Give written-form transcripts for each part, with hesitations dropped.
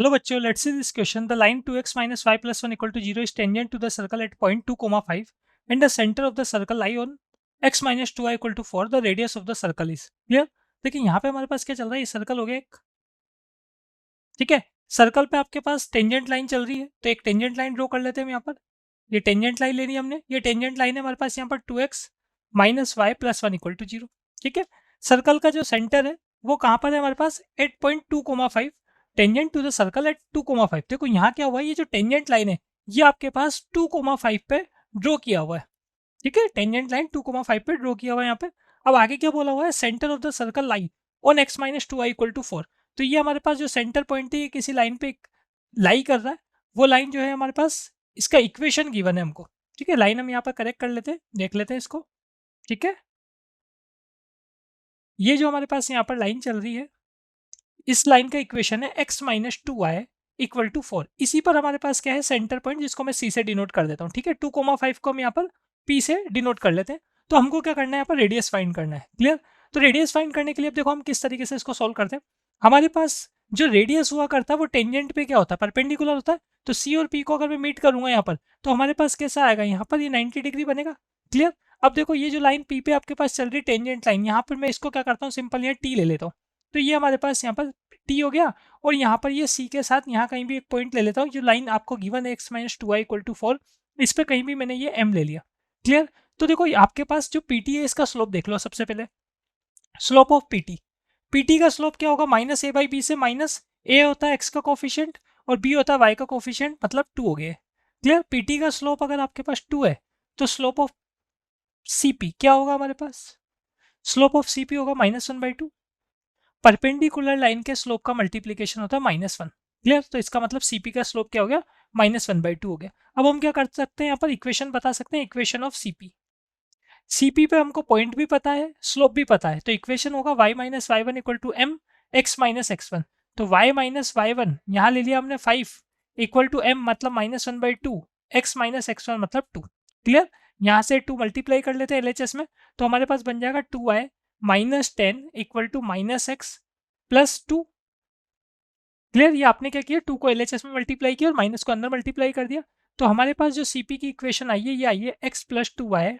Hello बच्चों, let's see this question. The line 2x minus y plus 1 equal to 0 is tangent to the circle at point 2, 5 and the center of the circle lie on x minus 2y equal to 4. The radius of the circle is clear. देखिए यहाँ पे हमारे पास क्या चल रहा है, ये circle हो गया एक, ठीक है। सर्कल पे आपके पास टेंजेंट लाइन चल रही है, तो एक टेंजेंट लाइन ड्रॉ कर लेते हैं हम यहाँ पर। ये टेंजेंट लाइन लेनी है हमने, ये टेंजेंट लाइन है हमारे पास यहाँ पर 2x minus y plus 1 equal to 0, ठीक है। सर्कल का जो सेंटर है वो कहाँ पर है हमारे पास, 8.2,5 tangent to the circle at 2,5। देखो यहाँ क्या हुआ है, ये जो टेंजेंट लाइन है ये आपके पास 2,5 पे ड्रॉ किया हुआ है, ठीक है। टेंजेंट लाइन 2,5 पे ड्रॉ किया हुआ है यहाँ पे। अब आगे क्या बोला हुआ है, centre of the circle line on x minus 2y equal to 4। तो ये हमारे पास जो सेंटर पॉइंट है ये किसी लाइन पे लाई कर रहा है, वो लाइन जो है हमारे पास, इसका इक्वेशन गिवन है हमको, ठीक है। लाइन हम यहाँ पर करेक्ट कर लेते हैं, देख लेते हैं इसको, ठीक है। ये जो हमारे पास यहाँ पर लाइन चल रही है, इस लाइन का इक्वेशन है x minus 2y equal to 4। इसी पर हमारे पास क्या है, सेंटर पॉइंट, जिसको मैं c से डिनोट कर देता हूँ, ठीक है। 2,5 को हम यहाँ पर p से डिनोट कर लेते हैं। तो हमको क्या करना है, यहाँ पर रेडियस फाइंड करना है, क्लियर। तो रेडियस फाइंड करने के लिए अब देखो हम किस तरीके से इसको सॉल्व करते हैं। हमारे पास जो रेडियस हुआ करता है वो टेंजेंट पे क्या होता है, परपेंडिकुलर होता है। तो सी और पी को अगर मैं मीट करूंगा यहाँ पर, तो हमारे पास कैसा आएगा, यहाँ पर ये 90 डिग्री बनेगा, क्लियर। अब देखो ये जो लाइन पी पे आपके पास चल रही है टेंजेंट लाइन, यहाँ पर मैं इसको क्या करता हूँ, सिंपल यहाँ टी ले लेता हूँ। तो ये हमारे पास यहाँ पर टी हो गया, और यहाँ पर ये सी के साथ यहाँ कहीं भी एक पॉइंट ले लेता हूँ। जो लाइन आपको गिवन है x minus 2y equal to 4, इस पर कहीं भी मैंने ये m ले लिया, क्लियर। तो देखो आपके पास जो पीटी है इसका स्लोप देख लो सबसे पहले। स्लोप ऑफ पीटी का स्लोप क्या होगा, माइनस ए बाई बी से माइनस ए होता है x का कोफिशिएंट और b होता है y का कोफिशिएंट, मतलब 2 हो गए, क्लियर। पीटी का स्लोप अगर आपके पास 2 है तो स्लोप ऑफ सीपी क्या होगा हमारे पास, स्लोप ऑफ सीपी होगा -1/2। परपेंडिकुलर लाइन के स्लोप का मल्टीप्लीकेशन होता है -1, क्लियर। तो इसका मतलब सीपी का स्लोप क्या हो गया, -1/2 हो गया। अब हम क्या कर सकते हैं, यहाँ पर इक्वेशन बता सकते हैं, इक्वेशन ऑफ सीपी पे हमको पॉइंट भी पता है, स्लोप भी पता है। तो इक्वेशन होगा y minus y one equal to m x minus x1। तो y माइनस वाई वन यहाँ ले लिया हमने 5 इक्वल टू m मतलब -1/2, x माइनस x1 मतलब 2, क्लियर। यहाँ से 2 मल्टीप्लाई कर लेते हैं LHS में, तो हमारे पास बन जाएगा 2y minus 10 equal to minus x plus 2, clear. ये आपने क्या किया, 2 को LHS में मल्टीप्लाई किया और माइनस को अंदर मल्टीप्लाई कर दिया। तो हमारे पास जो CP की इक्वेशन आई है ये आई है x प्लस 2y,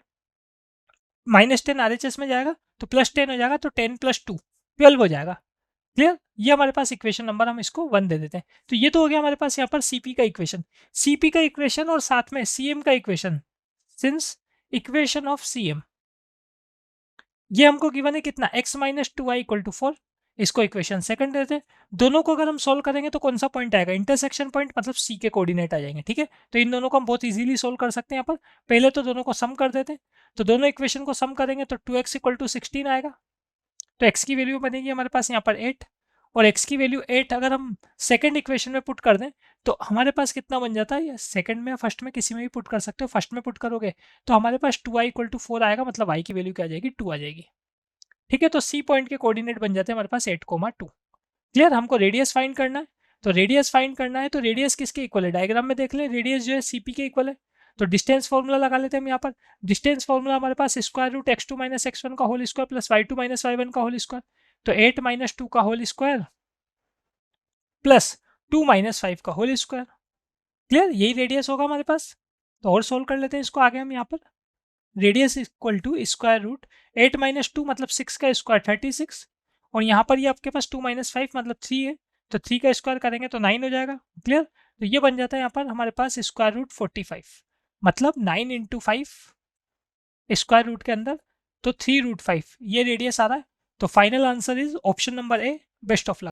-10 RHS में जाएगा तो +10 हो जाएगा, तो 10 + 2 12 हो जाएगा, क्लियर। ये हमारे पास इक्वेशन नंबर, हम इसको 1 दे देते हैं। तो ये तो हो गया हमारे पास यहाँ पर सीपी का इक्वेशन, और साथ में सीएम का equation, since equation of CM ये हमको गिवन है कितना, x minus 2y equal to 4। इसको इक्वेशन सेकंड देते हैं। दोनों को अगर हम सोल्व करेंगे तो कौन सा पॉइंट आएगा, इंटरसेक्शन पॉइंट, मतलब सी के कोऑर्डिनेट आ जाएंगे, ठीक है। तो इन दोनों को हम बहुत इजीली सोल्व कर सकते हैं। यहाँ पर पहले तो दोनों को सम कर देते हैं, तो दोनों इक्वेशन को सम करेंगे तो 2x इक्वल टू 16 आएगा। तो x की वैल्यू बनेगी हमारे पास यहाँ पर 8, और x की वैल्यू 8 अगर हम सेकंड इक्वेशन में पुट कर दें तो हमारे पास कितना बन जाता है, सेकंड में फर्स्ट में किसी में भी पुट कर सकते हो। फर्स्ट में पुट करोगे तो हमारे पास 2y इक्वल टू 4 आएगा, मतलब y की वैल्यू क्या आ जाएगी, 2 आ जाएगी, ठीक है। तो सी पॉइंट के कोऑर्डिनेट बन जाते हैं हमारे पास 8,2, क्लियर। हमको रेडियस फाइंड करना है, तो रेडियस फाइंड करना है तो रेडियस किसके इक्वल है, डायग्राम में देख ले, रेडियस जो है सीपी के इक्वल है। तो डिस्टेंस फॉर्मूला लगा लेते हैं हम यहाँ पर। डिस्टेंस फॉर्मूला हमारे पास square root x2 minus x1 का whole square plus y2 minus y1 का होल स्क्वायर। तो 8 माइनस 2 का होल स्क्वायर प्लस 2 माइनस 5 का होल स्क्वायर, क्लियर। यही रेडियस होगा हमारे पास। तो और सोल्व कर लेते हैं इसको आगे हम यहाँ पर। Radius equal to square root 8 minus 2 मतलब 6 का स्क्वायर 36, और यहाँ पर ये आपके पास 2 माइनस 5 मतलब 3 है, तो 3 का स्क्वायर करेंगे तो 9 हो जाएगा, क्लियर। तो ये बन जाता है यहाँ पर हमारे पास स्क्वायर रूट 45, मतलब 9 इंटू 5 स्क्वायर रूट के अंदर, तो 3 रूट 5 ये रेडियस आ रहा है। तो final answer is option number A, best of luck.